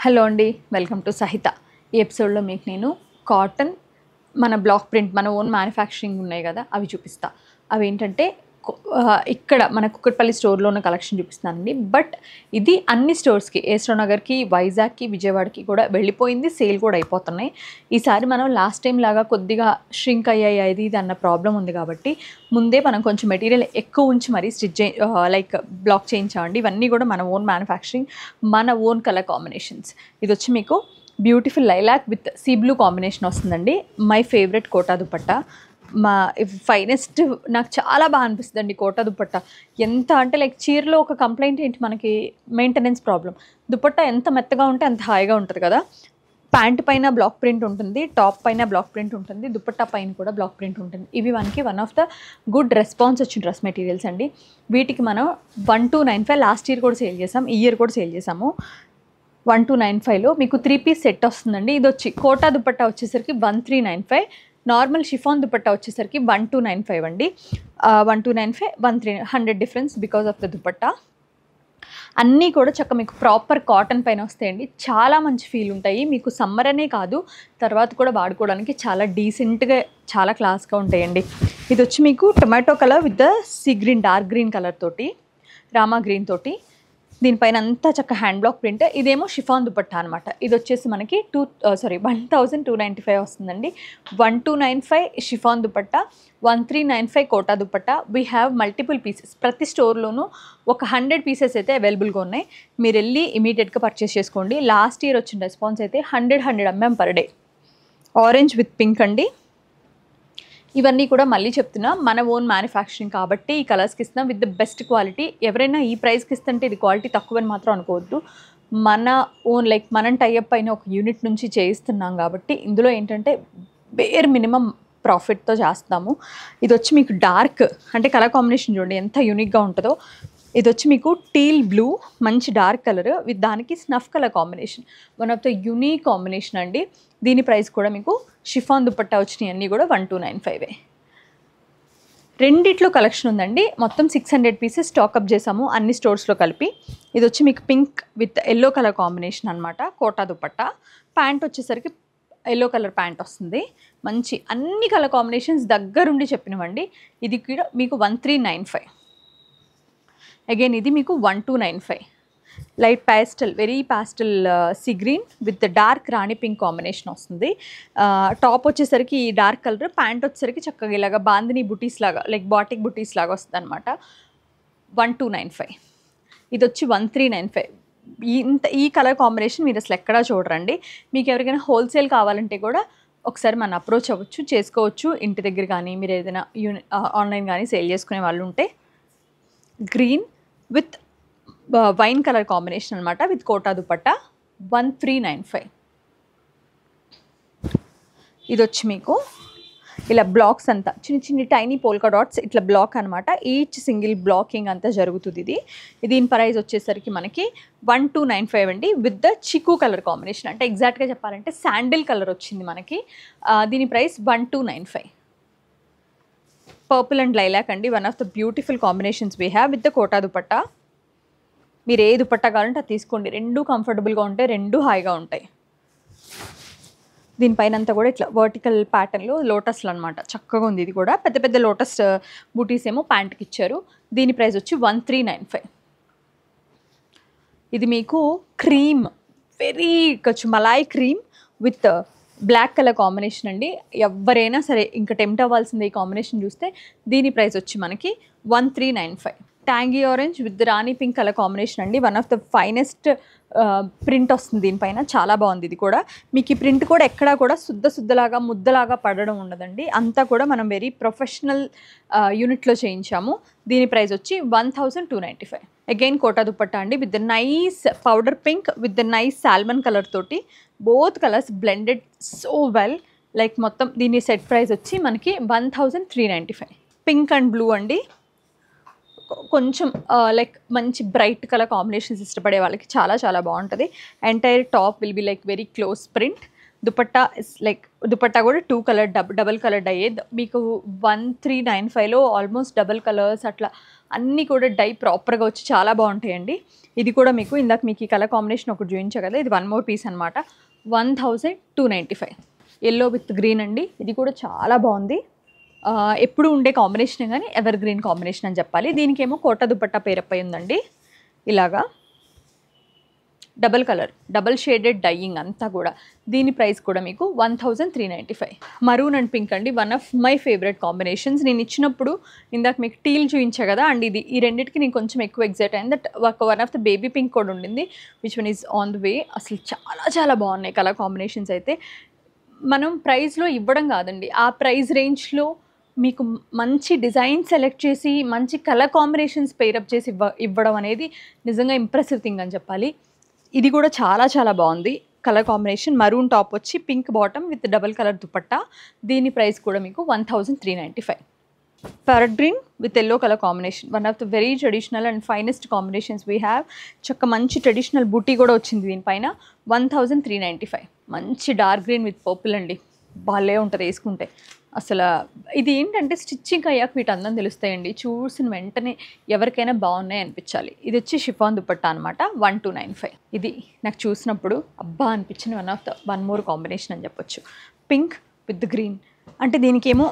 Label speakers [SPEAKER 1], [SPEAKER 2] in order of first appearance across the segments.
[SPEAKER 1] Hello అండి, welcome to సహిత. ఈ ఎపిసోడ్లో మీకు నేను కాటన్ మన బ్లాక్ ప్రింట్ మన ఓన్ మ్యానుఫ్యాక్చరింగ్ ఉన్నాయి కదా, అవి చూపిస్తా. అవి ఏంటంటే ఇక్కడ మన కుక్కట్పల్లి స్టోర్లో ఉన్న కలెక్షన్ చూపిస్తానండి. బట్ ఇది అన్ని స్టోర్స్కి, ఏస్రో నగర్కి, వైజాగ్కి, విజయవాడకి కూడా వెళ్ళిపోయింది, సేల్ కూడా అయిపోతున్నాయి. ఈసారి మనం లాస్ట్ టైం లాగా కొద్దిగా ష్రింక్ అయ్యాయి అది ఇది అన్న ప్రాబ్లం ఉంది కాబట్టి ముందే మనం కొంచెం మెటీరియల్ ఎక్కువ ఉంచి మరీ లైక్ బ్లాక్ చేయించామండి. ఇవన్నీ కూడా మన ఓన్ మ్యానుఫ్యాక్చరింగ్, మన ఓన్ కలర్ కాంబినేషన్స్. ఇది వచ్చి మీకు beautiful lilac with sea blue combination వస్తుందండి. మై ఫేవరెట్ కోటా దుపట్టా, మా ఫైనెస్ట్. నాకు చాలా బాగా అనిపిస్తుంది అండి కోటా దుపట్టా. ఎంత అంటే లైక్ చీరలో ఒక కంప్లైంట్ ఏంటి మనకి, మెయింటెనెన్స్ ప్రాబ్లం. దుపట్టా ఎంత మెత్తగా ఉంటే అంత హాయిగా ఉంటుంది కదా. ప్యాంట్ పైన బ్లాక్ ప్రింట్ ఉంటుంది, టాప్ పైన బ్లాక్ ప్రింట్ ఉంటుంది, దుపట్టా పైన కూడా బ్లాక్ ప్రింట్ ఉంటుంది. ఇవి మనకి one of the good response వచ్చిన డ్రెస్ మెటీరియల్స్ అండి. వీటికి మనం 1295 లాస్ట్ ఇయర్ కూడా సేల్ చేసాం, ఈ ఇయర్ కూడా సేల్ చేసాము. 1295లో మీకు 3 పీస్ సెట్ వస్తుందండి. ఇది వచ్చి కోటా దుపట్టా వచ్చేసరికి 1395, నార్మల్ షిఫాన్ దుపట్టా వచ్చేసరికి 1295 అండి. 1295, 100 difference because of the dupatta. అన్నీ కూడా చక్కగా మీకు ప్రాపర్ కాటన్ పైన వస్తాయండి. చాలా మంచి ఫీల్ ఉంటాయి మీకు. సమ్మర్ అనే కాదు, తర్వాత కూడా వాడుకోవడానికి చాలా డీసెంట్గా, చాలా క్లాస్గా ఉంటాయండి. ఇది వచ్చి మీకు tomato colour with the sea green, dark green colour తోటి, రామా గ్రీన్ తోటి, దీనిపైన అంతా చక్క హ్యాండ్ బ్లాక్ ప్రింట్. ఇదేమో షిఫాన్ దుపట్టా అనమాట. ఇది వచ్చేసి మనకి 1295 వస్తుందండి. 1295 chiffon dupatta, 1395 Kota dupatta. We have multiple pieces. ప్రతి స్టోర్లోనూ ఒక 100 పీసెస్ అయితే అవైలబుల్గా ఉన్నాయి. మీరు వెళ్ళి ఇమీడియట్గా పర్చేస్ చేసుకోండి. లాస్ట్ ఇయర్ వచ్చిన రెస్పాన్స్ అయితే 100 mm per day. Orange with pink అండి. ఇవన్నీ కూడా మళ్ళీ చెప్తున్నా, మన ఓన్ మ్యానుఫ్యాక్చరింగ్ కాబట్టి ఈ కలర్స్కి ఇస్తున్నాం విత్ ద బెస్ట్ క్వాలిటీ. ఎవరైనా ఈ ప్రైస్కి ఇస్తుంటే ఇది క్వాలిటీ తక్కువని మాత్రం అనుకోవద్దు. మన ఓన్ లైక్ మనం టైఅప్ అయిన ఒక యూనిట్ నుంచి చేయిస్తున్నాం కాబట్టి ఇందులో ఏంటంటే బేర్ మినిమం ప్రాఫిట్తో చేస్తాము. ఇది వచ్చి మీకు డార్క్ అంటే కలర్ కాంబినేషన్ చూడండి ఎంత యూనిక్గా ఉంటుందో. ఇది వచ్చి మీకు టీల్ బ్లూ, మంచి డార్క్ కలర్ విత్ దానికి snuff colour combination. One of the unique combination అండి. దీని ప్రైస్ కూడా మీకు షిఫాన్ దుపట్టా వచ్చినాయి అన్నీ కూడా 1295. రెండిట్లో కలెక్షన్ ఉందండి. మొత్తం 600 పీసెస్ స్టాకప్ చేసాము అన్ని స్టోర్స్లో కలిపి. ఇది వచ్చి మీకు pink with yellow colour combination అనమాట. కోటా దుపట్టా. ప్యాంట్ వచ్చేసరికి ఎల్లో కలర్ ప్యాంట్ వస్తుంది. మంచి అన్ని కలర్ కాంబినేషన్స్ దగ్గరుండి చెప్పినవండి. ఇది కూడా మీకు 1395. అగైన్ ఇది మీకు 1295. Light pastel, very pastel sea green with dark Rani pink combination వస్తుంది. టాప్ వచ్చేసరికి ఈ డార్క్ కలర్, ప్యాంట్ వచ్చేసరికి చక్కగా ఇలాగా బాందిని బుటీస్ లాగా, లైక్ బాటిక్ బుటీస్ లాగా వస్తుంది అనమాట. 1295. ఇది వచ్చి 1395. ఈ కలర్ కాంబినేషన్ మీరు అసలు ఎక్కడా చూడరండి. మీకు ఎవరికైనా హోల్సేల్ కావాలంటే కూడా ఒకసారి మన అప్రోచ్ అవ్వచ్చు, చేసుకోవచ్చు. ఇంటి దగ్గర కానీ మీరు ఏదైనా ఆన్లైన్ కానీ సేల్ చేసుకునే వాళ్ళు ఉంటే. Green with wine colour combination అనమాట విత్ కోటా దుపట్టా 1395. ఇది వచ్చి మీకు ఇలా బ్లాక్స్ అంతా చిన్న చిన్న టైనీ పోల్కా డాట్స్ ఇట్లా బ్లాక్ అనమాట. ఈచ్ సింగిల్ బ్లాకింగ్ అంతా జరుగుతుంది. దీని ప్రైస్ వచ్చేసరికి మనకి 1295 అండి with the chikoo colour combination. అంటే ఎగ్జాక్ట్గా చెప్పాలంటే శాండిల్ కలర్ వచ్చింది మనకి. దీని ప్రైస్ 1295. పర్పుల్ అండ్ లైలాక్ అండి. One of the beautiful combinations we have with the Kota dupatta. మీరు ఏ దుపట్టా కావాలంటే అది తీసుకోండి. రెండు కంఫర్టబుల్గా ఉంటాయి, రెండు హాయిగా ఉంటాయి. దీనిపైన అంతా కూడా ఇట్లా వర్టికల్ ప్యాటర్న్లో లోటస్లు అనమాట. చక్కగా ఉంది. ఇది కూడా పెద్ద పెద్ద లోటస్ బూటీస్ ఏమో ప్యాంట్కి ఇచ్చారు. దీని ప్రైస్ వచ్చి 1395. ఇది మీకు క్రీమ్, వెరీ కొంచెం malai cream with black colour combination అండి. ఎవరైనా సరే ఇంకా టెంప్ట్ అవ్వాల్సిందే ఈ కాంబినేషన్ చూస్తే. దీని ప్రైస్ వచ్చి మనకి 1395. Tangy orange with rani pink colour combination అండి. One of the finest print వస్తుంది దీనిపైన. చాలా బాగుంది ఇది కూడా. మీకు ఈ ప్రింట్ కూడా ఎక్కడా కూడా శుద్ధలాగా ముద్దలాగా పడడం ఉండదండి. అంతా కూడా మనం వెరీ ప్రొఫెషనల్ యూనిట్లో చేయించాము. దీని ప్రైస్ వచ్చి 1295. అగైన్ కోటా దుపట్టా అండి with the nice powder pink with the nice salmon colour తోటి. Both colours blended so well. Like మొత్తం దీని సెట్ ప్రైస్ వచ్చి మనకి 1395. పింక్ అండ్ బ్లూ అండి. కొంచెం లైక్ మంచి బ్రైట్ కలర్ కాంబినేషన్స్ ఇష్టపడే వాళ్ళకి చాలా చాలా బాగుంటుంది. Entire top will be like very close print dupatta is like dupatta కూడా 2 కలర్ డబుల్ కలర్ డై మీకు 1395లో ఆల్మోస్ట్ డబుల్ కలర్స్ అట్లా అన్నీ కూడా డై ప్రాపర్గా వచ్చి చాలా బాగుంటాయండి. ఇది కూడా మీకు ఇందాక మీకు ఈ కలర్ కాంబినేషన్ ఒకటి చూపించా కదా, ఇది 1 మోర్ పీస్ అనమాట. 1295. ఎల్లో విత్ గ్రీన్ అండి. ఇది కూడా చాలా బాగుంది. ఎప్పుడు ఉండే కాంబినేషన్ కానీ ఎవర్ గ్రీన్ కాంబినేషన్ అని చెప్పాలి. దీనికేమో కోట దుపట్టా పేరప్ అయి ఉందండి. ఇలాగా double colour double shaded dyeing అంతా కూడా. దీని ప్రైస్ కూడా మీకు 1395. మరూన్ అండ్ పింక్ అండి, one of my favourite combinations. నేను ఇచ్చినప్పుడు ఇందాక మీకు టీల్ చూపించా కదా అండ్ ఇది ఈ రెండింటికి నేను కొంచెం ఎక్కువ ఎగ్జైట్ అయింది. That one of the baby pink కూడా ఉండింది, which one is on the way. అసలు చాలా చాలా బాగున్నాయి కలర్ కాంబినేషన్స్ అయితే. మనం ప్రైస్లో ఇవ్వడం కాదండి, ఆ ప్రైస్ రేంజ్లో మీకు మంచి డిజైన్ సెలెక్ట్ చేసి మంచి కలర్ కాంబినేషన్స్ పేరప్ చేసి ఇవ్వడం అనేది నిజంగా ఇంప్రెసివ్ థింగ్ అని చెప్పాలి. ఇది కూడా చాలా చాలా బాగుంది కలర్ కాంబినేషన్. మరూన్ టాప్ వచ్చి pink bottom with double colour dupatta. దీని ప్రైస్ కూడా మీకు 1395. Parrot green with yellow colour combination, one of the very traditional and finest combinations we have. చక్క మంచి ట్రెడిషనల్ బూటీ కూడా వచ్చింది దీనిపైన. 1395. మంచి డార్క్ గ్రీన్ విత్ పర్పుల్ అండి, భలే ఉంటుంది వేసుకుంటే. అసలు ఇది ఏంటంటే స్టిచ్చింగ్ అయ్యాక వీటి అందం తెలుస్తాయండి, చూసిన వెంటనే ఎవరికైనా బాగున్నాయి అనిపించాలి. ఇది వచ్చి షిఫాన్ దుపట్టా అనమాట. 1295. ఇది నాకు చూసినప్పుడు అబ్బా అనిపించిన వన్ మోర్ కాంబినేషన్ అని చెప్పొచ్చు. పింక్ విత్ గ్రీన్ అంటే దీనికేమో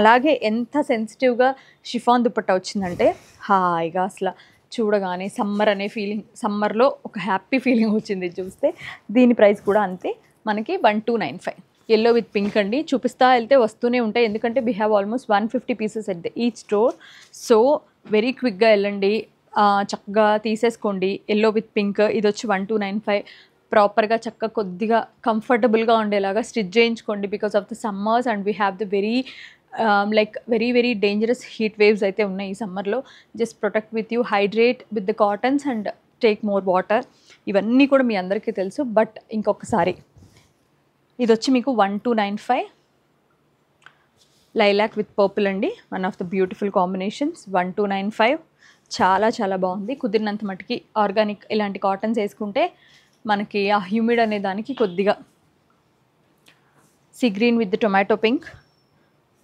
[SPEAKER 1] అలాగే ఎంత సెన్సిటివ్గా షిఫాన్ దుపట్టా వచ్చిందంటే హాయిగా అసలు చూడగానే సమ్మర్ అనే ఫీలింగ్, సమ్మర్లో ఒక హ్యాపీ ఫీలింగ్ వచ్చింది చూస్తే. దీని ప్రైస్ కూడా అంతే, మనకి 1295. ఎల్లో విత్ పింక్ అండి, చూపిస్తా వెళ్తే వస్తూనే ఉంటాయి ఎందుకంటే we have almost 150 pieces at the each store. So very క్విక్గా వెళ్ళండి, చక్కగా తీసేసుకోండి. ఎల్లో విత్ పింక్ ఇది వచ్చి 1295. ప్రాపర్గా చక్కగా కొద్దిగా కంఫర్టబుల్గా ఉండేలాగా స్టిచ్ చేయించుకోండి because of the summers and we have the very very dangerous heat waves అయితే ఉన్నాయి ఈ సమ్మర్లో. Just protect with you, hydrate with the cottons and take more water. ఇవన్నీ కూడా మీ అందరికీ తెలుసు, బట్ ఇంకొకసారి ఇది వచ్చి మీకు 1295. లైలాక్ విత్ పర్పుల్ అండి, one of the beautiful combinations. 1295 చాలా చాలా బాగుంది. కుదిరినంత మటుకి ఆర్గానిక్ ఇలాంటి కాటన్స్ వేసుకుంటే మనకి ఆ హ్యూమిడ్ అనే దానికి కొద్దిగా. Sea green with tomato pink.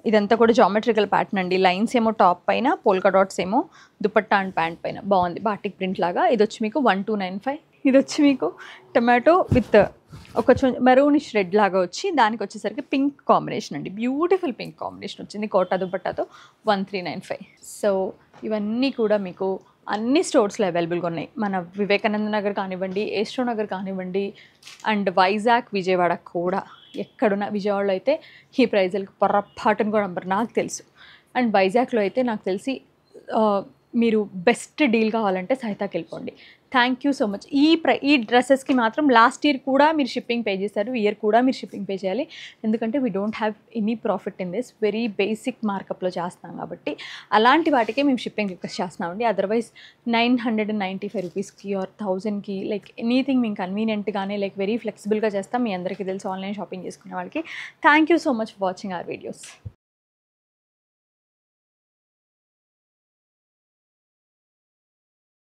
[SPEAKER 1] ఇదంతా కూడా జామెట్రికల్ ప్యాటర్న్ అండి, లైన్స్ ఏమో టాప్ పైన, పోల్కా డాట్స్ ఏమో దుపట్టా అండ్ ప్యాంట్ పైన. బాగుంది బాటిక్ ప్రింట్ లాగా. ఇది వచ్చి మీకు 1295. ఇది వచ్చి మీకు టొమాటో విత్ ఒక మెరూనిష్ రెడ్ లాగా వచ్చి దానికి వచ్చేసరికి పింక్ కాంబినేషన్ అండి, బ్యూటిఫుల్ పింక్ కాంబినేషన్ వచ్చింది కోటా దుపట్టాతో. 1395. సో ఇవన్నీ కూడా మీకు అన్ని స్టోర్స్లో అవైలబుల్గా ఉన్నాయి. మన వివేకానంద నగర్ కానివ్వండి, ఏస్ట్రో నగర్ కానివ్వండి, అండ్ వైజాగ్, విజయవాడ కూడా. ఎక్కడున్నా విజయవాడలో అయితే ఈ ప్రైజులకు పొరపాటును కూడా నంబర్ నాకు తెలుసు. అండ్ వైజాగ్లో అయితే నాకు తెలిసి మీరు బెస్ట్ డీల్ కావాలంటే సహితాకి వెళ్ళిపోండి. Thank you so much. ఈ డ్రెస్సెస్కి మాత్రం లాస్ట్ ఇయర్ కూడా మీరు షిప్పింగ్ పే చేశారు, ఇయర్ కూడా మీరు షిప్పింగ్ పే చేయాలి ఎందుకంటే we don't have any profit in this, very basic మార్కప్లో చేస్తున్నాం కాబట్టి అలాంటి వాటికే మేము షిప్పింగ్ రిక్వెస్ట్ చేస్తున్నామండి. అదర్వైజ్ 995 రూపీస్కి ఆర్ 1000కి లైక్ ఎనీథింగ్ మేము కన్వీనియంట్గానే లైక్ వెరీ ఫ్లెక్సిబుల్గా చేస్తాం. మీ అందరికీ తెలుసు ఆన్లైన్ షాపింగ్ చేసుకునే వాళ్ళకి. Thank you so much for watching our videos.